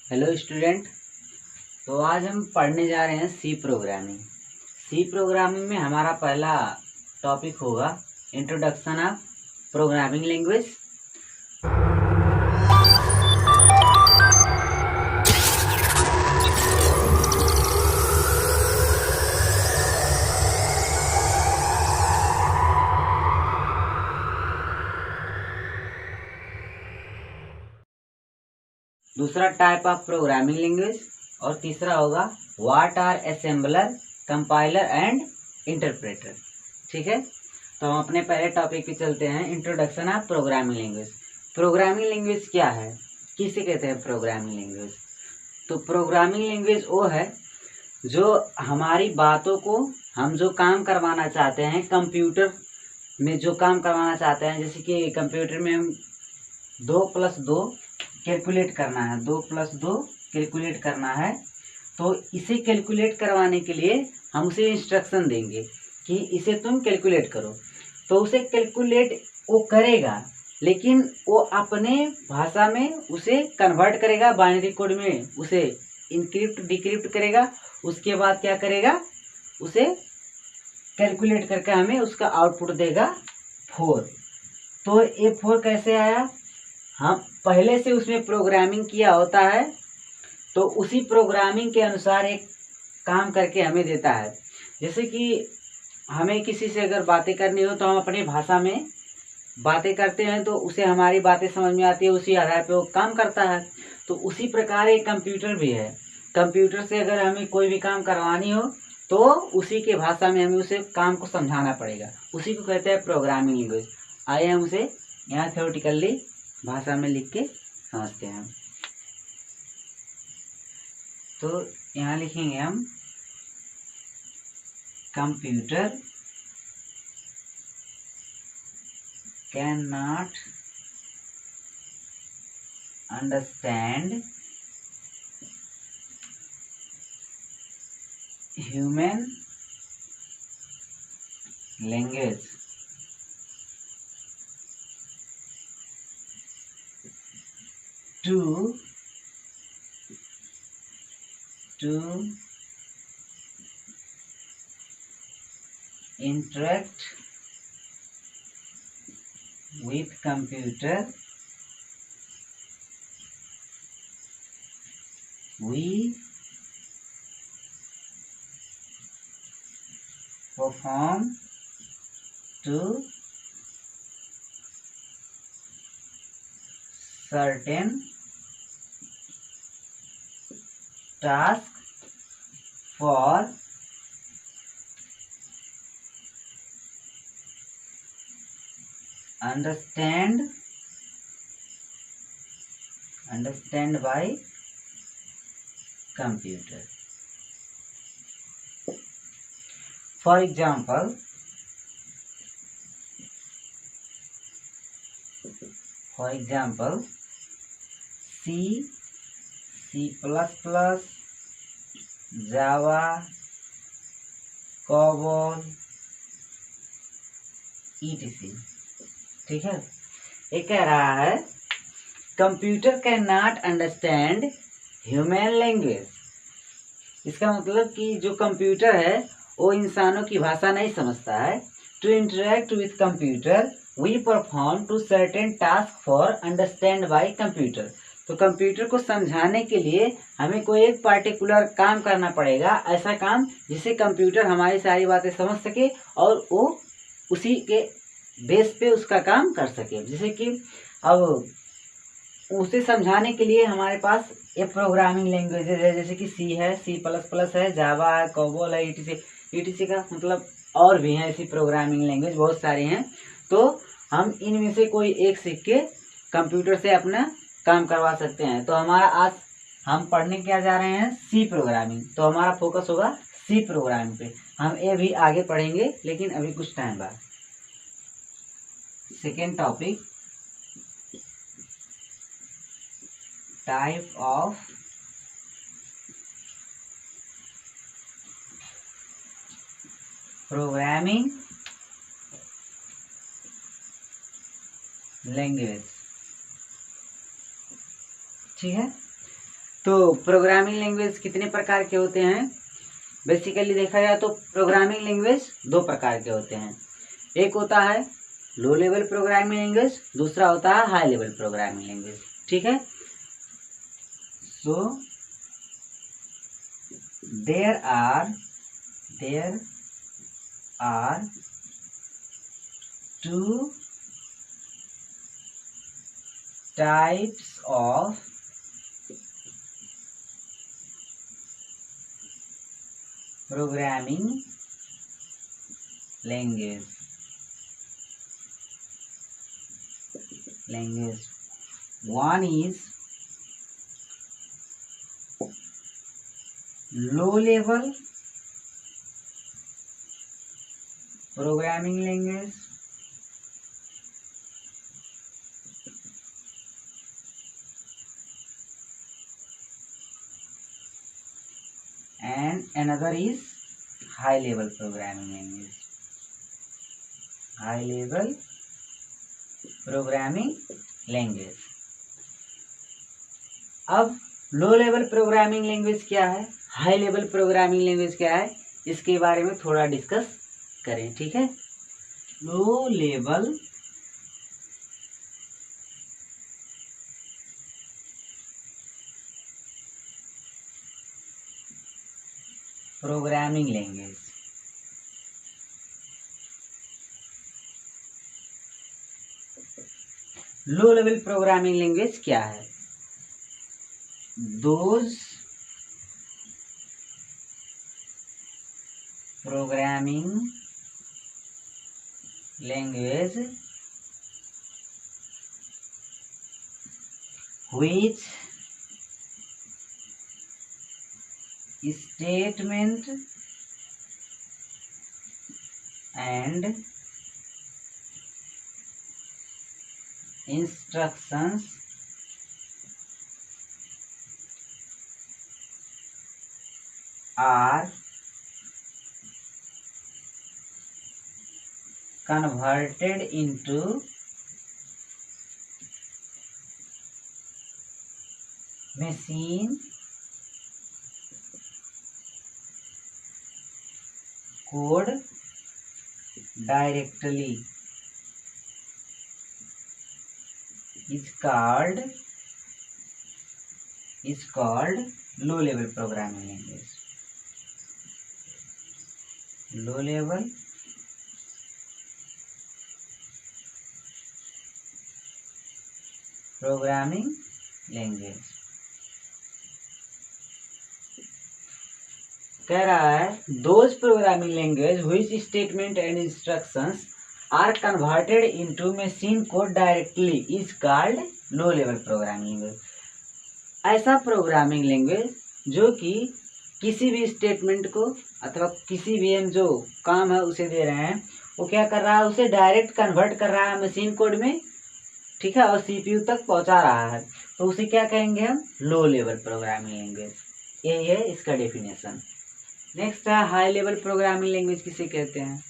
Hello student. तो आज हम पढ़ने जा रहे हैं सी प्रोग्रामिंग। सी प्रोग्रामिंग में हमारा पहला टॉपिक होगा इंट्रोडक्शन ऑफ प्रोग्रामिंग लैंग्वेज। दूसरा टाइप ऑफ प्रोग्रामिंग लैंग्वेज और तीसरा होगा what are assembler, compiler and interpreter. ठीक है, तो हम अपने पहले टॉपिक पे चलते हैं, introduction of programming language. Programming language क्या है, किसे कहते हैं प्रोग्रामिंग लैंग्वेज? तो प्रोग्रामिंग लैंग्वेज वो है जो हमारी बातों को, हम जो काम करवाना चाहते हैं कंप्यूटर में, जो काम करवाना चाहते हैं, जैसे कि कंप्यूटर में हम 2+2 कैलकुलेट करना है, 2+2 कैलकुलेट करना है, तो इसे कैलकुलेट करवाने के लिए हम उसे इंस्ट्रक्शन देंगे कि इसे तुम कैलकुलेट करो, तो उसे कैलकुलेट वो करेगा, लेकिन वो अपने भाषा में उसे कन्वर्ट करेगा, बाइनरी कोड में उसे इनक्रिप्ट डिक्रिप्ट करेगा। उसके बाद क्या करेगा, उसे कैलकुलेट करके हमें उसका आउटपुट देगा 4। तो ये 4 कैसे आया? हम पहले से उसमें प्रोग्रामिंग किया होता है, तो उसी प्रोग्रामिंग के अनुसार एक काम करके हमें देता है। जैसे कि हमें किसी से अगर बातें करनी हो तो हम अपनी भाषा में बातें करते हैं, तो उसे हमारी बातें समझ में आती है, उसी आधार पे वो काम करता है। तो उसी प्रकार एक कंप्यूटर भी है। कंप्यूटर से अगर हमें कोई भी काम करवानी हो तो उसी के भाषा में हमें उसे काम को समझाना पड़ेगा, उसी को कहते हैं प्रोग्रामिंग लैंग्वेज। आइए हम उसे यहाँ थ्योरेटिकली भाषा में लिख के समझते हैं। तो यहाँ लिखेंगे हम computer can not understand human language. to interact with computer, we perform to certain task for understand by computer. For example, C, C++, Java, COBOL, etc. ठीक है, ये कह रहा है computer can not understand human language. इसका मतलब कि जो कंप्यूटर है वो इंसानों की भाषा नहीं समझता है। To interact with computer we perform to certain task for understand by computer. तो कंप्यूटर को समझाने के लिए हमें कोई एक पार्टिकुलर काम करना पड़ेगा, ऐसा काम जिससे कंप्यूटर हमारी सारी बातें समझ सके और वो उसी के बेस पे उसका काम कर सके। जैसे कि अब उसे समझाने के लिए हमारे पास ये प्रोग्रामिंग लैंग्वेजेज है, जैसे कि सी है, C++ है, जावा है, कोबोल है, etc का मतलब और भी हैं ऐसी प्रोग्रामिंग लैंग्वेज बहुत सारी हैं। तो हम इनमें से कोई एक सीख के कंप्यूटर से अपना काम करवा सकते हैं। तो हमारा आज हम पढ़ने क्या जा रहे हैं, सी प्रोग्रामिंग। तो हमारा फोकस होगा सी प्रोग्रामिंग पे। हम ये भी आगे पढ़ेंगे लेकिन अभी कुछ टाइम बाद। Second topic, type of programming language. ठीक है, तो प्रोग्रामिंग लैंग्वेज कितने प्रकार के होते हैं? बेसिकली देखा जाए तो प्रोग्रामिंग लैंग्वेज दो प्रकार के होते हैं। एक होता है लो लेवल प्रोग्रामिंग लैंग्वेज, दूसरा होता है हाई लेवल प्रोग्रामिंग लैंग्वेज। ठीक है, so there are two types of programming language. One is low level programming language, and another is high level programming language. High level programming language. अब लो level programming language क्या है, high level programming language क्या है, इसके बारे में थोड़ा discuss करें। ठीक है, लो लेवल प्रोग्रामिंग लैंग्वेज। लो लेवल प्रोग्रामिंग लैंग्वेज क्या है? Those programming language which statement and instructions are converted into machine code directly is called low level programming language. Low level programming language कह रहा है those programming language which statement and instructions are converted into machine code directly is called low level programming language. ऐसा programming language जो कि किसी भी statement को अथवा किसी भी हम जो काम है उसे दे रहे हैं, वो क्या कर रहा है, उसे डायरेक्ट कन्वर्ट कर रहा है मशीन कोड में। ठीक है, और सीपीयू तक पहुंचा रहा है, तो उसे क्या कहेंगे हम, लो लेवल प्रोग्रामिंग लैंग्वेज। यही है इसका डेफिनेशन। नेक्स्ट है हाई लेवल प्रोग्रामिंग लैंग्वेज किसे कहते हैं?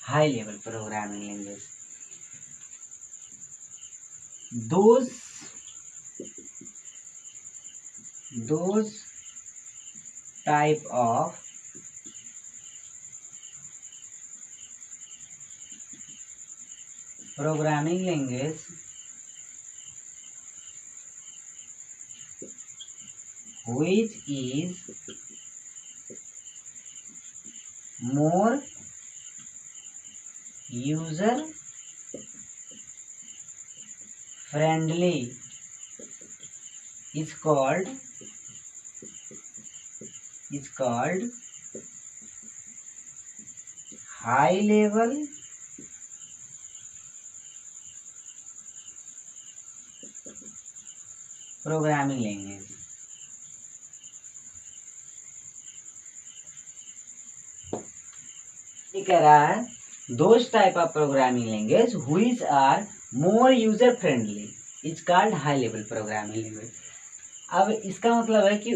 High level programming language those type of programming language which is more user friendly is called high level programming language. ये कह रहा है those type of programming language which are more user friendly. Is called high level programming language. अब इसका मतलब है कि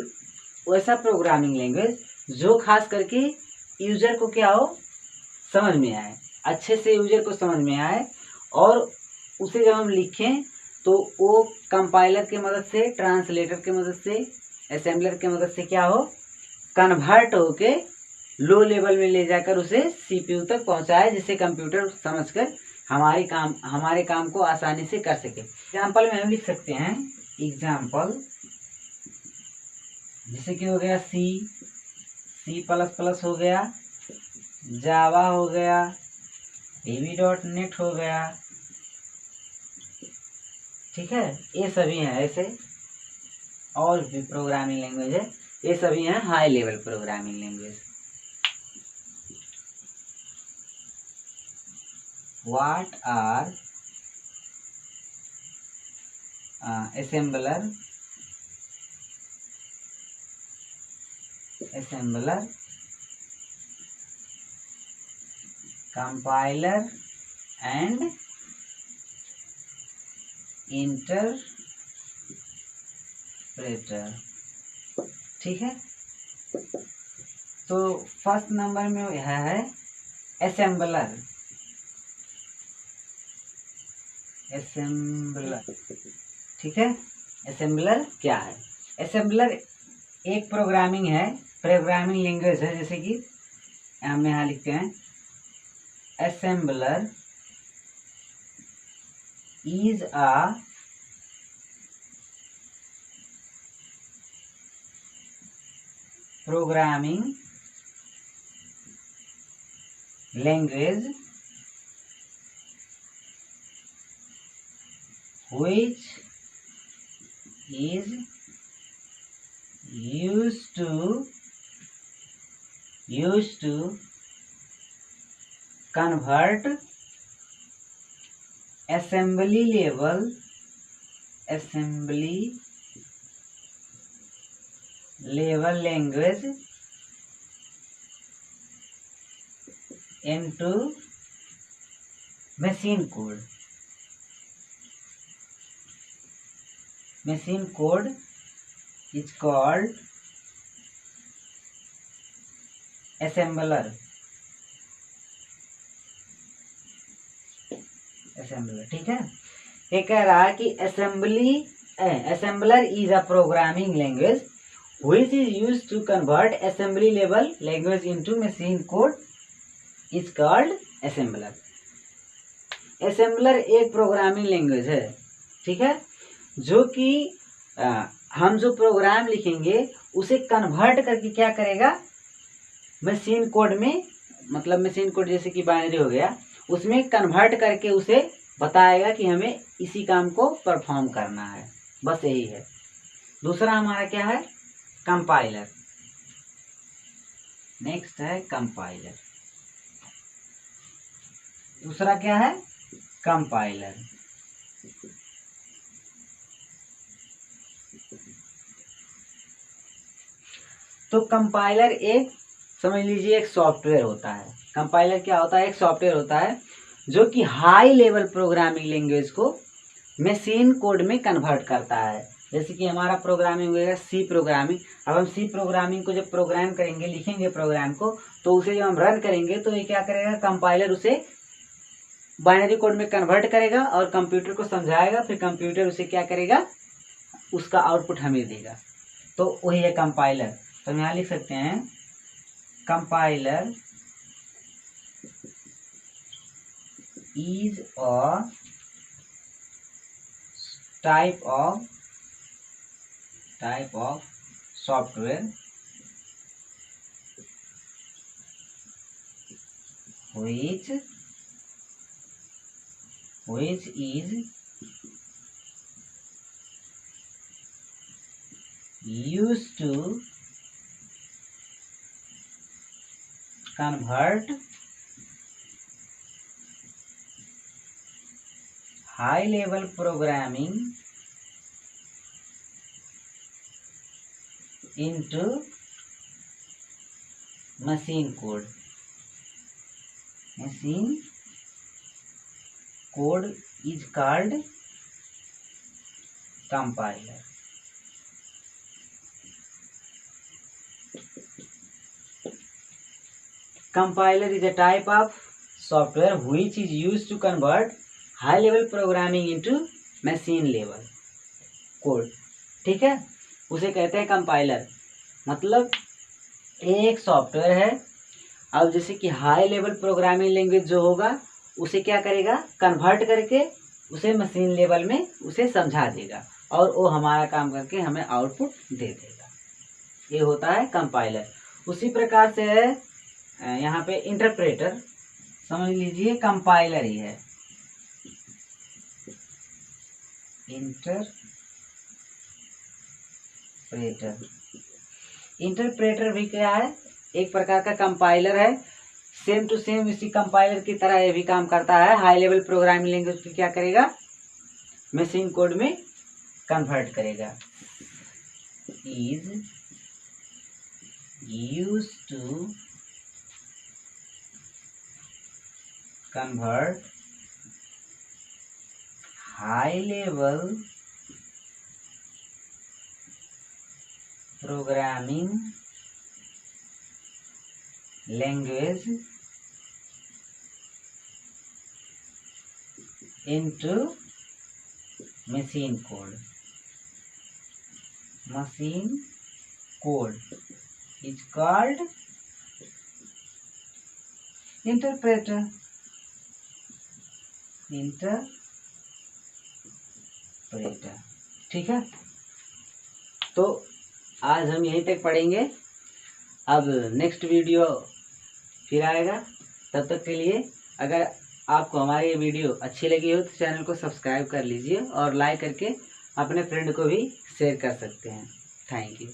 वैसा प्रोग्रामिंग लैंग्वेज जो खास करके यूजर को क्या हो, समझ में आए, अच्छे से यूजर को समझ में आए, और उसे जब हम लिखें तो वो कंपाइलर की मदद से, ट्रांसलेटर की मदद से, असेंबलर की मदद से क्या हो, कन्वर्ट होके लो लेवल में ले जाकर उसे सीपीयू तक पहुंचाए, जिससे कंप्यूटर समझकर हमारे काम को आसानी से कर सके। एग्जाम्पल में हम लिख सकते हैं, एग्जाम्पल जैसे कि हो गया C++ हो गया, जावा हो गया, VB.NET हो गया, ठीक है, ये सभी हैं। ऐसे और भी प्रोग्रामिंग लैंग्वेज है, ये सभी हैं high level programming language. What are assembler, compiler and interpreter, ठीक है। तो फर्स्ट नंबर में यह है असेंबलर। ठीक है, असेंबलर क्या है? असेंबलर एक प्रोग्रामिंग लैंग्वेज है, जैसे कि हम यहाँ लिखते हैं, assembler is a programming language which is used to convert assembly level language into machine code is called assembler, ठीक है। ये कह रहा है कि assembler is a programming language which is used to convert assembly level language into machine code is called assembler। assembler एक programming language है, ठीक है, जो कि हम जो प्रोग्राम लिखेंगे उसे कन्वर्ट करके क्या करेगा, मशीन कोड में, मतलब मशीन कोड जैसे कि बाइनरी हो गया, उसमें कन्वर्ट करके उसे बताएगा कि हमें इसी काम को परफॉर्म करना है, बस यही है। दूसरा हमारा क्या है, कंपाइलर। नेक्स्ट है कंपाइलर। दूसरा क्या है, कंपाइलर। तो कंपाइलर एक, समझ लीजिए, एक सॉफ्टवेयर होता है। कंपाइलर क्या होता है, एक सॉफ्टवेयर होता है जो कि हाई लेवल प्रोग्रामिंग लैंग्वेज को मशीन कोड में कन्वर्ट करता है। जैसे कि हमारा प्रोग्रामिंग होगा सी प्रोग्रामिंग। अब हम सी प्रोग्रामिंग को जब प्रोग्राम करेंगे, लिखेंगे प्रोग्राम को, तो उसे जब हम रन करेंगे तो ये क्या करेगा, कंपाइलर उसे बाइनरी कोड में कन्वर्ट करेगा और कंप्यूटर को समझाएगा, फिर कंप्यूटर उसे क्या करेगा, उसका आउटपुट हमें देगा। तो वही है कंपाइलर। तो हम यहाँ लिख सकते हैं, compiler is a type of software which is used to convert high level programming into machine code is called compiler. Compiler is a type of software which is used to convert high level programming into machine level code। ठीक है, उसे कहते हैं compiler. मतलब एक software है, अब जैसे कि हाई लेवल प्रोग्रामिंग लैंग्वेज जो होगा उसे क्या करेगा, कन्वर्ट करके उसे मशीन लेवल में उसे समझा देगा और वो हमारा काम करके हमें आउटपुट दे देगा। ये होता है कंपाइलर। उसी प्रकार से है यहाँ पे इंटरप्रेटर, समझ लीजिए कंपाइलर ही है। इंटरप्रेटर भी क्या है, एक प्रकार का कंपाइलर है। सेम टू सेम इसी कंपाइलर की तरह ये भी काम करता है। हाई लेवल प्रोग्रामिंग लैंग्वेज को क्या करेगा, मशीन कोड में कन्वर्ट करेगा। Is used to convert high level programming language into machine code। Machine code is called interpreter। ठीक है, तो आज हम यहीं तक पढ़ेंगे। अब नेक्स्ट वीडियो फिर आएगा। तब तक के लिए अगर आपको हमारी ये वीडियो अच्छी लगी हो तो चैनल को सब्सक्राइब कर लीजिए और लाइक करके अपने फ्रेंड को भी शेयर कर सकते हैं। Thank you.